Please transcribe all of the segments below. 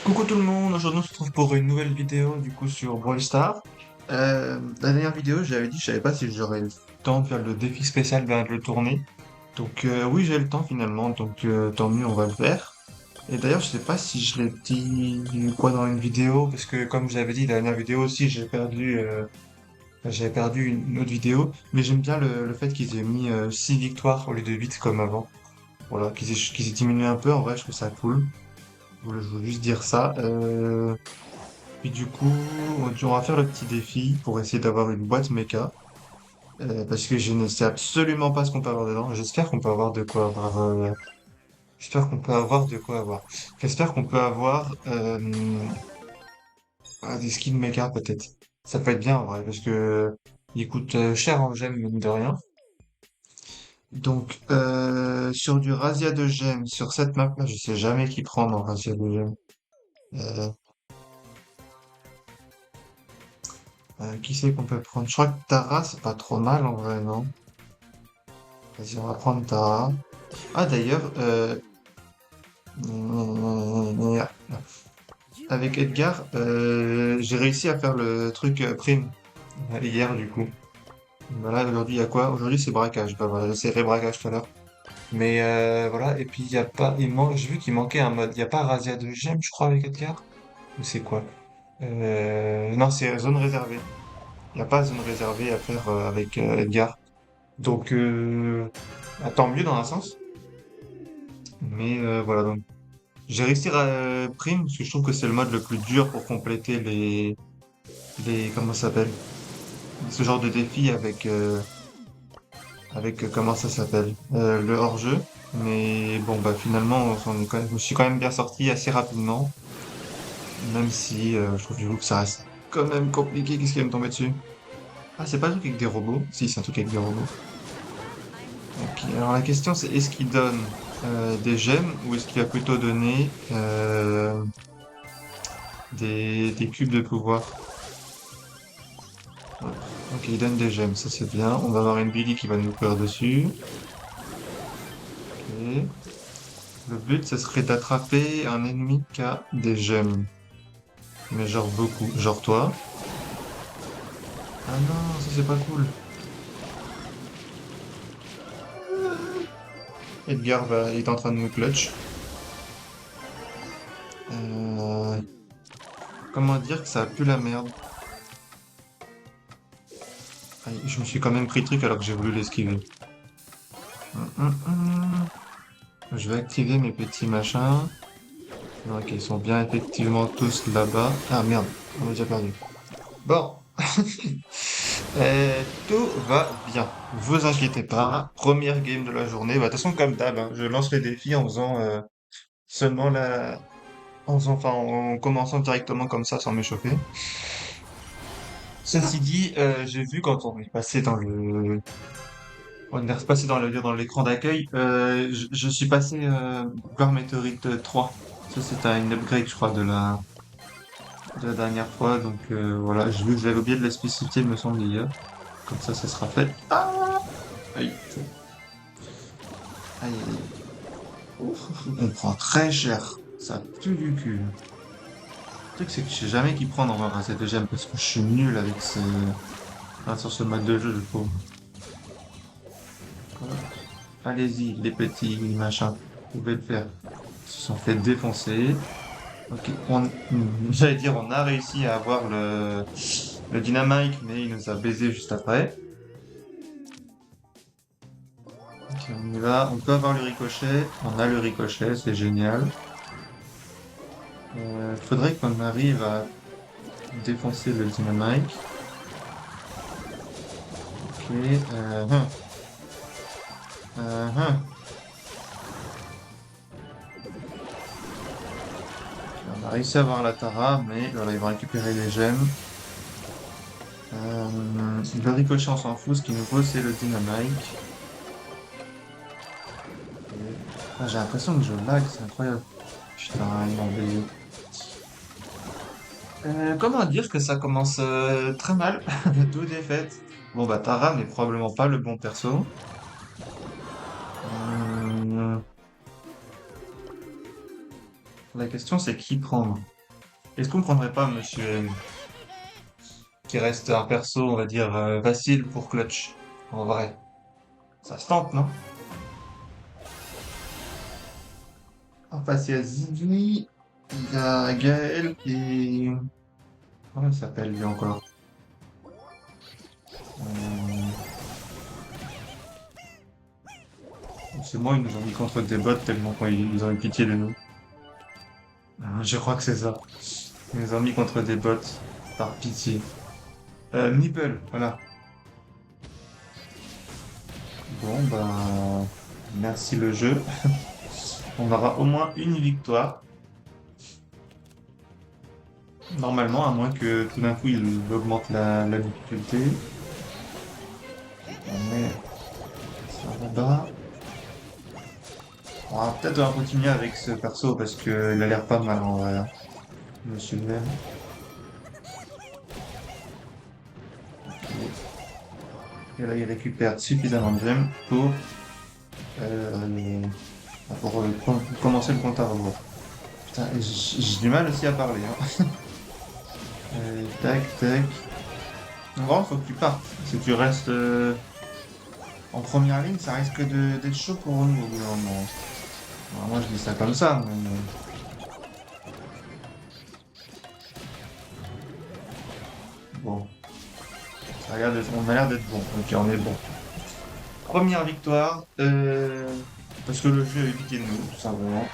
Coucou tout le monde, aujourd'hui on se retrouve pour une nouvelle vidéo du coup sur Brawl Stars. La dernière vidéo j'avais dit que je savais pas si j'aurais le temps de faire le défi spécial de le tourner. Donc oui j'ai le temps finalement, donc tant mieux on va le faire. Et d'ailleurs je sais pas si je l'ai dit quoi dans une vidéo, parce que comme j'avais dit la dernière vidéo aussi j'ai perdu une autre vidéo, mais j'aime bien le fait qu'ils aient mis 6 victoires au lieu de 8 comme avant. Voilà, qu'ils aient diminué un peu, en vrai je trouve ça cool. Je voulais juste dire ça. Puis du coup, on va faire le petit défi pour essayer d'avoir une boîte méca. Parce que je ne sais absolument pas ce qu'on peut avoir dedans. J'espère qu'on peut avoir de quoi avoir. J'espère qu'on peut avoir de quoi avoir. J'espère qu'on peut avoir des skins méca peut-être. Ça peut être bien en vrai, parce que ils coûtent cher en gemmes, mine de rien. Donc sur du razzia de gemmes, sur cette map-là, je sais jamais qui prendre en razzia de gemmes. Euh, qui c'est qu'on peut prendre? Je crois que Tara, c'est pas trop mal en vrai, non? Vas-y, on va prendre Tara. Ah d'ailleurs, avec Edgar, j'ai réussi à faire le truc prime hier du coup. Voilà, aujourd'hui il y a quoi? Aujourd'hui c'est braquage. Bah voilà, j'essaierai braquage tout à l'heure. Mais voilà, et puis il y a pas, j'ai vu qu'il manquait un mode. Il y a pas Razzia de Gemme, je crois, avec Edgar? Ou c'est quoi? Non, c'est zone réservée. Il n'y a pas zone réservée à faire avec Edgar. Donc, tant mieux dans un sens. Mais voilà, donc j'ai réussi à prime parce que je trouve que c'est le mode le plus dur pour compléter comment ça s'appelle? Ce genre de défi avec comment ça s'appelle? Le hors-jeu. Mais bon, bah finalement, je me suis quand même bien sorti assez rapidement. Même si je trouve du coup que ça reste quand même compliqué. Qu'est-ce qui va me tomber dessus? Ah, c'est pas le truc avec des robots? Si, c'est un truc avec des robots. Ok, alors la question c'est est-ce qu'il donne des gemmes ou est-ce qu'il va plutôt donner des cubes de pouvoir? Hop. Ok, il donne des gemmes, ça c'est bien. On va avoir une Billy qui va nous courir dessus. Ok. Le but, ce serait d'attraper un ennemi qui a des gemmes. Mais genre beaucoup. Genre toi. Ah non, ça c'est pas cool. Edgar il est en train de nous clutch. Euh, Comment dire que ça a pu la merde? Aïe, je me suis quand même pris le truc alors que j'ai voulu l'esquiver. Hum. Je vais activer mes petits machins. Ok, ils sont bien effectivement tous là-bas. Ah merde, on a déjà perdu. Bon, tout va bien. Vous inquiétez pas. Première game de la journée. Bah, de toute façon, comme d'hab, hein, je lance les défis en faisant seulement en commençant directement comme ça sans m'échauffer. Ceci dit, j'ai vu quand on est passé on est repassé dans l'écran d'accueil, je suis passé Gloire Météorite 3. Ça, c'était une upgrade, je crois, de la dernière fois. Donc voilà, j'ai vu que j'avais oublié de la spécifier, il me semble, hier. Comme ça sera fait. Ah, aïe, aïe, aïe. Ouf, on prend très cher. Ça pue du cul. Le truc, c'est que je sais jamais qui prendre en vrai cette deuxième parce que je suis nul avec sur ce mode de jeu, je trouve. Hop. Allez-y, les petits machins. Vous pouvez le faire. Ils se sont fait défoncer. Ok, j'allais dire, on a réussi à avoir le dynamite, mais il nous a baisé juste après. Ok, on y va. On peut avoir le ricochet. On a le ricochet, c'est génial. Faudrait qu'on arrive à défoncer le dynamite. Ok. Hum. On a réussi à avoir la Tara, mais voilà, ils vont récupérer les gemmes. Le ricochet, on s'en fout. Ce qu'il nous faut, c'est le dynamite. Ok. Ah, j'ai l'impression que je lag, c'est incroyable. Putain, ils m'ont baisé. Comment dire que ça commence très mal, tout est fait. Bon bah Tara n'est probablement pas le bon perso. Euh, La question c'est qui prendre. Est-ce qu'on prendrait pas Monsieur M, qui reste un perso, on va dire, facile pour clutch? En vrai, ça se tente, non? En face, il y a Ziggy, il y a Gaël et... Comment il s'appelle lui encore? Euh, C'est moi, ils nous ont mis contre des bots tellement qu'ils ont eu pitié de nous. Je crois que c'est ça. Ils nous ont mis contre des bots par pitié. Nipple, voilà. Bon, bah, merci le jeu. On aura au moins une victoire. Normalement, à moins que tout d'un coup il augmente la difficulté. On met ça là-bas. On va peut-être continuer avec ce perso parce qu'il a l'air pas mal en vrai, hein, Monsieur le même. Ok. Et là, il récupère suffisamment de gemmes euh, commencer le compte à rebours. Putain, et j'ai du mal aussi à parler, hein. Tac, tac. En gros, faut que tu partes. Si tu restes en première ligne, ça risque d'être chaud pour nous au bout d'un moment. Alors, moi, je dis ça comme ça, mais bon, on a l'air d'être bon. Ok, on est bon. Première victoire, parce que le jeu a eu pitié de nous, tout simplement.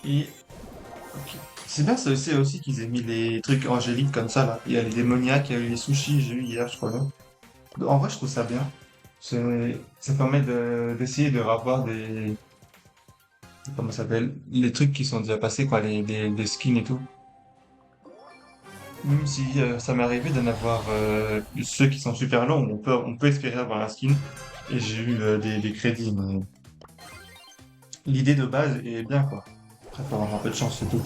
Et ok. C'est bien ça aussi qu'ils aient mis les trucs angéliques comme ça là. Il y a les démoniaques, il y a eu les sushis, j'ai eu hier, je crois. Non. En vrai, je trouve ça bien. Ça permet d'essayer de revoir comment ça s'appelle, les trucs qui sont déjà passés, quoi, les skins et tout. Même si ça m'est arrivé d'en avoir ceux qui sont super longs, on peut espérer avoir un skin. Et j'ai eu des crédits, mais l'idée de base est bien, quoi. Après, faut avoir un peu de chance, c'est tout.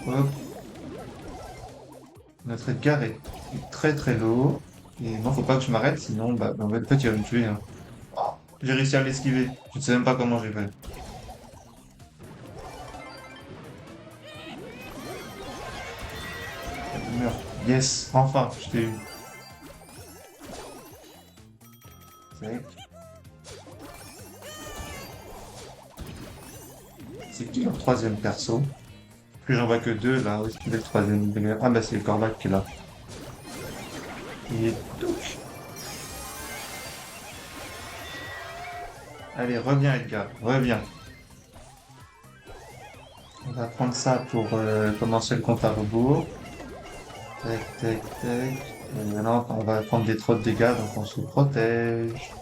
Hop, notre Edgar est très très low. Et non, faut pas que je m'arrête, sinon, bah, en fait, il va me tuer, hein. Oh, j'ai réussi à l'esquiver. Je ne sais même pas comment j'ai fait. Il meurt. Yes, enfin, je t'ai eu. C'est qui le troisième perso? Plus j'en vois que deux là. Où est-ce qu'il est le troisième? Ah bah c'est le Corbac qui est là. Et touch. Allez, reviens Edgar, reviens. On va prendre ça pour commencer le compte à rebours. Tac, tac, tac. Et maintenant, on va prendre des trop de dégâts, donc on se protège.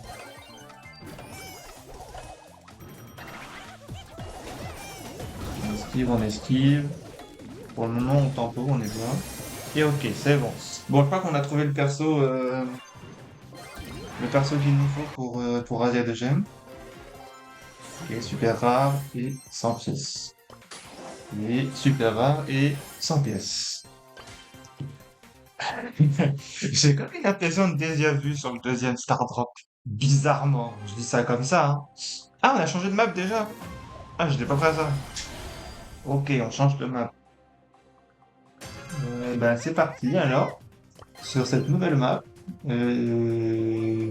On esquive, on esquive. Pour le moment, on tempo, on est bien. Et ok, c'est bon. Bon, je crois qu'on a trouvé le perso qu'il nous faut pour Asia de Gemme. Ok, super rare et 100 pièces. Et super rare et 100 pièces. J'ai comme une impression de déjà vu sur le deuxième Star Drop. Bizarrement, je dis ça comme ça, hein. Ah, on a changé de map déjà. Ah, je n'étais pas prêt à ça. Ok, on change de map. Ben, c'est parti alors. Sur cette nouvelle map. Euh...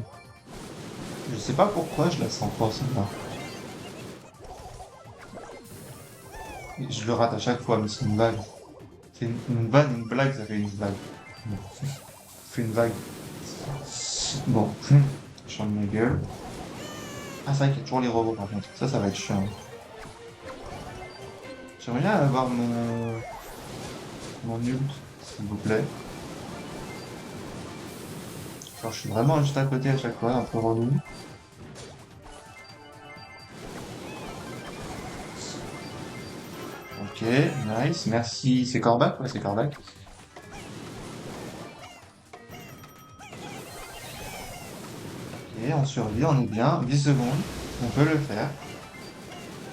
Je sais pas pourquoi je la sens pas celle-là. Je le rate à chaque fois, mais c'est une vague. C'est une vanne, une blague, ça fait une vague. Bon. Fait une vague. Bon, je chante ma gueule. Ah, c'est vrai qu'il y a toujours les robots par contre. Ça va être chiant. J'aimerais bien avoir mon ult, s'il vous plaît. Alors, je suis vraiment juste à côté à chaque fois, un peu relou. Ok, nice, merci. C'est Corbac? Ouais, c'est Corbac. Ok, on survit, on est bien. 10 secondes, on peut le faire.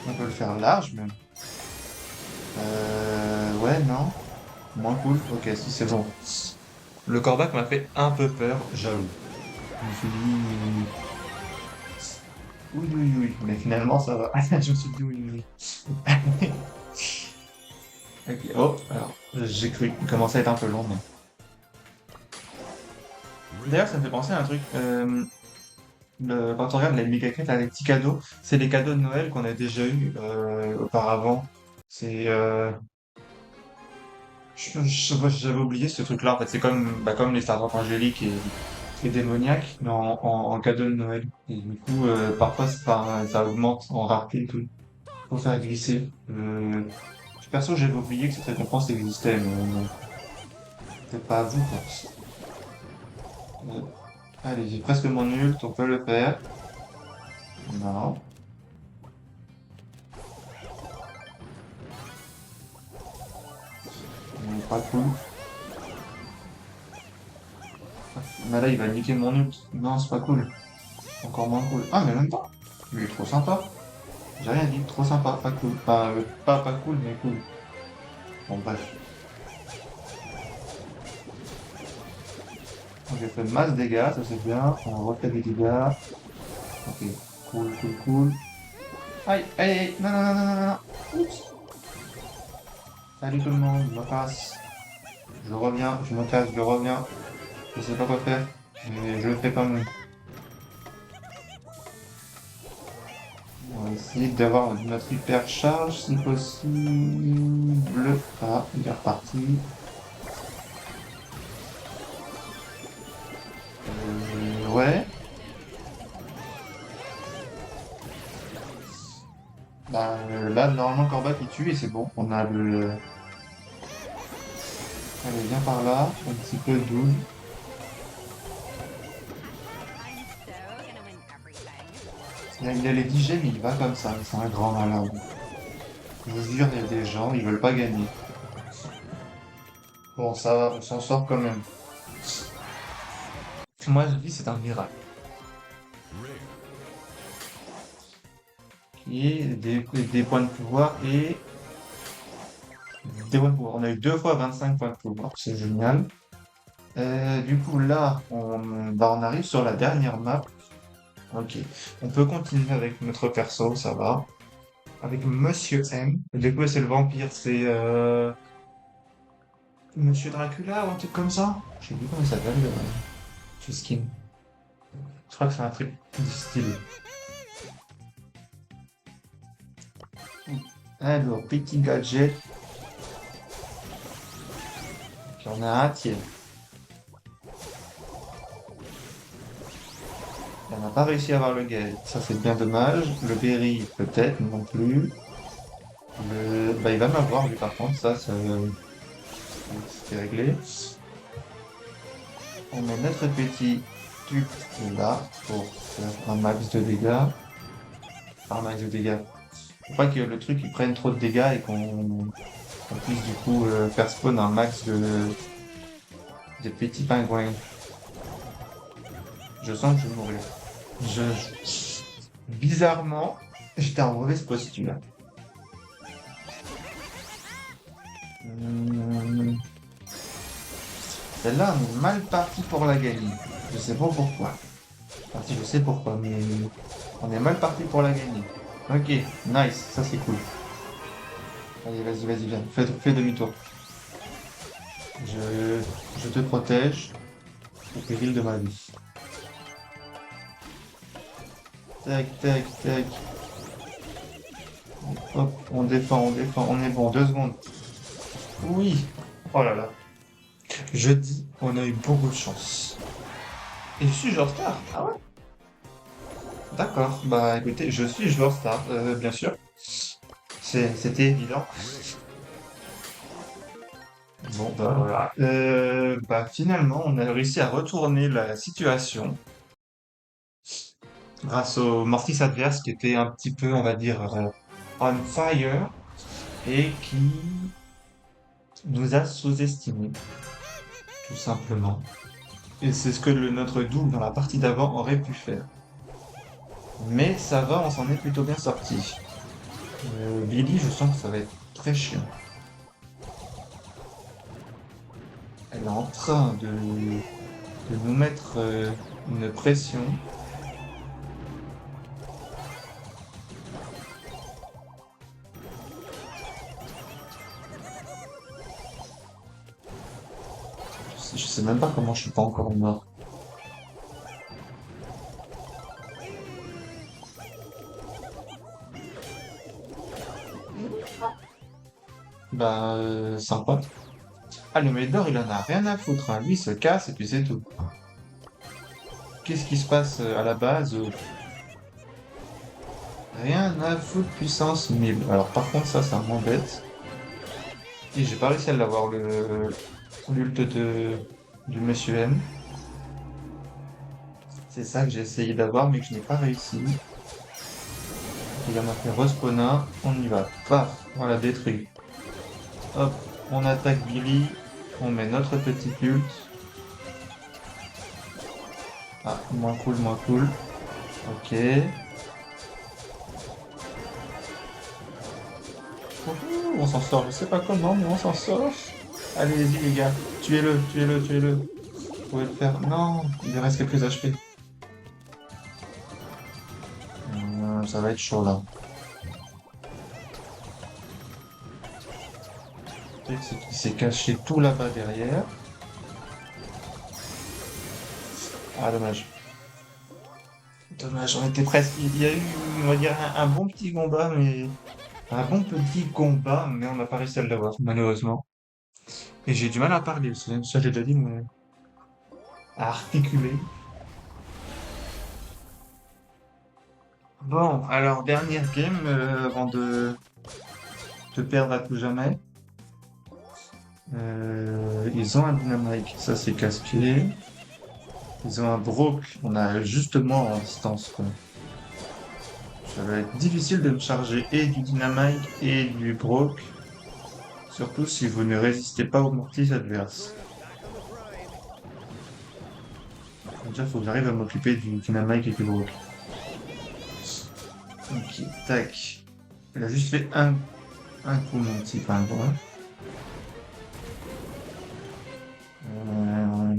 On peut le faire large même. Ouais, non. Moins cool. Ok, si c'est bon. Le Corbac m'a fait un peu peur, j'avoue. Je me suis dit, Oui, oui, oui, mais finalement ça va. Je me suis dit oui, oui. Oui. Ok, oh, alors, j'ai cru. Il commençait à être un peu long, mais. D'ailleurs, ça me fait penser à un truc. Quand on regarde les méga crêtes, là, les petits cadeaux, c'est les cadeaux de Noël qu'on a déjà eu auparavant. C'est. J'avais oublié ce truc-là. En fait, c'est comme, bah, comme les Stardrops angéliques et démoniaques, mais en cadeau de Noël. Et du coup, parfois, ça augmente en rareté et tout. Faut faire glisser. Perso, j'avais oublié que cette récompense existait, mais peut-être pas à vous, quoi. Euh, Allez, j'ai presque mon ult, on peut le faire. Non, pas cool. Mais là, il va niquer mon ult. Non, c'est pas cool. Encore moins cool. Ah, mais même pas. Il est trop sympa. J'ai rien dit, trop sympa, pas cool. Enfin, pas cool, mais cool. Bon, bref. Donc, j'ai fait masse dégâts, ça c'est bien. On refait des dégâts. Ok, cool, cool, cool. Aïe, aïe, aïe, non, non, non, non, non, non. Oups. Salut tout le monde, je me casse. Je reviens, je me casse, je reviens. Je sais pas quoi faire, mais je le fais quand même. On va essayer d'avoir notre hyper charge si possible. Ah, il est reparti. Ouais. Bah, là, normalement, Corbac il tue et c'est bon. On a le. Allez, viens par là. Un petit peu doux. Il a les 10 gemmes, il va comme ça. C'est un grand malade. Je vous jure, il y a des gens, ils veulent pas gagner. Bon, ça va, on s'en sort quand même. Moi, je dis c'est un miracle. Et des points de pouvoir et des points de pouvoir. On a eu deux fois 25 points de pouvoir, c'est génial. Du coup, là, on arrive sur la dernière map. Ok. On peut continuer avec notre perso, ça va. Avec Monsieur M. Du coup, c'est le vampire, c'est Monsieur Dracula ou un truc comme ça. Je sais plus comment il s'appelle, ce skin. Je crois que c'est un truc du style. Alors, petit gadget. Il y en a un, tiens. On n'a pas réussi à avoir le gaz. Ça, c'est bien dommage. Le berry, peut-être, non plus. Bah, il va m'avoir, lui, par contre. Ça, c'est réglé. On met notre petit truc là pour faire un max de dégâts. Enfin, un max de dégâts. Faut pas que le truc il prenne trop de dégâts et qu'on puisse du coup faire spawn un max de petits pingouins. Je sens que je vais mourir. Bizarrement, j'étais en mauvaise posture. Hum, Celle-là, on est mal parti pour la gagner. Je sais pas pourquoi. Enfin, si je sais pourquoi, mais on est mal parti pour la gagner. Ok, nice, ça c'est cool. Allez, vas-y, vas-y, viens, fais demi-tour. Je te protège au péril de ma vie. Tac, tac, tac. Hop, on défend, on est bon. 2 secondes. Oui. Oh là là. Je dis, on a eu beaucoup de chance. Et je suis joueur star. Ah ouais? D'accord. Bah écoutez, je suis joueur star, bien sûr. C'était évident. Bon, bah voilà. Bah finalement, on a réussi à retourner la situation grâce au Mortis adverse qui était un petit peu, on va dire, on fire et qui nous a sous-estimés, tout simplement. Et c'est ce que notre double dans la partie d'avant aurait pu faire. Mais ça va, on s'en est plutôt bien sorti. Billy, je sens que ça va être très chiant. Elle est en train de nous mettre une pression. Je sais même pas comment je suis pas encore mort. Bah, sympa. Ah, le Médor, il en a rien à foutre, hein. Lui, il se casse et puis c'est tout. Qu'est-ce qui se passe à la base? Rien à foutre puissance 1000. Alors par contre, ça m'embête. Et j'ai pas réussi à l'avoir, l'ult du Monsieur M. C'est ça que j'ai essayé d'avoir, mais que je n'ai pas réussi. Il m'a fait respawner. On y va. Paf, voilà, détruit. Hop, on attaque Billy. On met notre petit ult. Ah, moins cool, moins cool. Ok. Ouhou, on s'en sort. Je sais pas comment, mais on s'en sort. Allez-y, les gars. Tuez-le, tuez-le, tuez-le. Vous pouvez le faire. Non, il lui reste quelques HP. Ça va être chaud là. Peut-être c'est qu'il s'est caché tout là-bas derrière. Ah, dommage. Dommage, on était presque. Il y a eu, on va dire, un bon petit combat, mais. Un bon petit combat, mais on n'a pas réussi à l'avoir, malheureusement. Et j'ai du mal à parler aussi, hein, ça j'ai déjà dit, mais à articuler. Bon, alors, dernière game avant de perdre à tout jamais. Ils ont un Dynamite, ça c'est casse-pied. Ils ont un Brock, on a justement en distance, quoi. Ça va être difficile de me charger et du Dynamite et du Brock, surtout si vous ne résistez pas aux mortis adverses. Déjà, faut que j'arrive à m'occuper du Dynamite et du Brock. Ok, tac. Il a juste fait un coup, mon petit pingouin. Euh,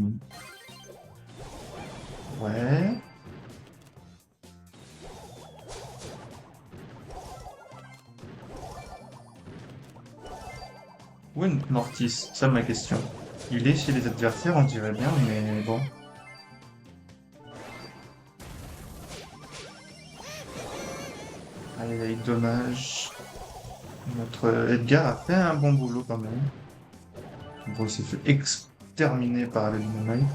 ouais. Où est notre Mortis? Ça, ma question. Il est chez les adversaires, on dirait bien, mais bon. Aïe, aïe, dommage. Notre Edgar a fait un bon boulot quand même. Bon, il s'est fait exterminer par le Dynamite.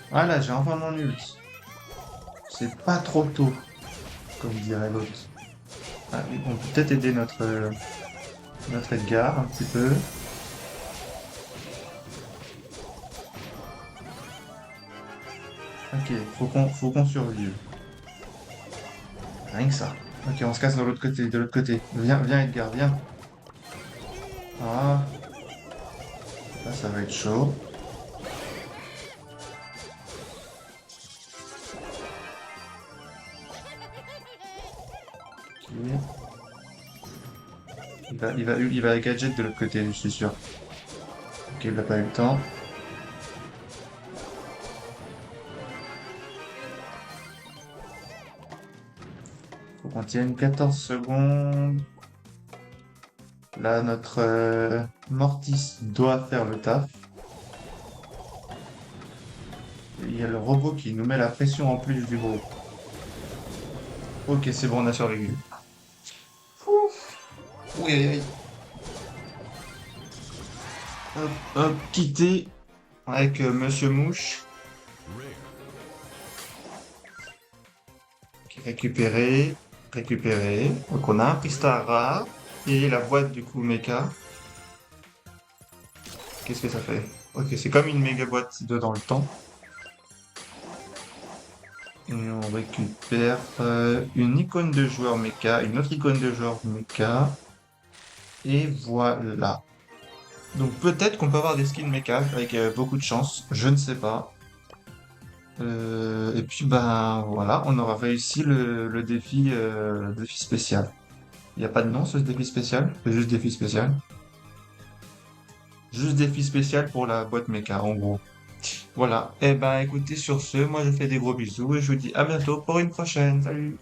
Voilà, j'ai enfin mon ult. C'est pas trop tôt, comme dirait l'autre. Ah, oui, on peut peut-être aider notre Edgar un petit peu. Ok, faut qu'on survive. Rien que ça. Ok, on se casse de l'autre côté. Viens, viens Edgar, viens. Ah, là ça va être chaud. Ok. Il va gadget de l'autre côté, je suis sûr. Ok, il n'a pas eu le temps. Faut qu'on tienne 14 secondes. Là, notre Mortis doit faire le taf. Il y a le robot qui nous met la pression en plus du gros. Ok, c'est bon, on a survécu. Ouf. Oui, aïe, aïe. Hop, hop, quitter avec Monsieur Mouche. Ok, récupérer, récupérer. Donc on a un Pristar rare et la boîte du coup mecha. Qu'est-ce que ça fait? Ok, c'est comme une méga boîte dedans le temps. Et on récupère une icône de joueur mecha, une autre icône de joueur mecha. Et voilà. Donc peut-être qu'on peut avoir des skins mecha avec beaucoup de chance, je ne sais pas. Et puis ben voilà, on aura réussi le défi spécial. Il n'y a pas de nom ce défi spécial, c'est juste défi spécial. Juste défi spécial pour la boîte mecha en gros. Voilà. Et ben écoutez sur ce, moi je fais des gros bisous et je vous dis à bientôt pour une prochaine. Salut!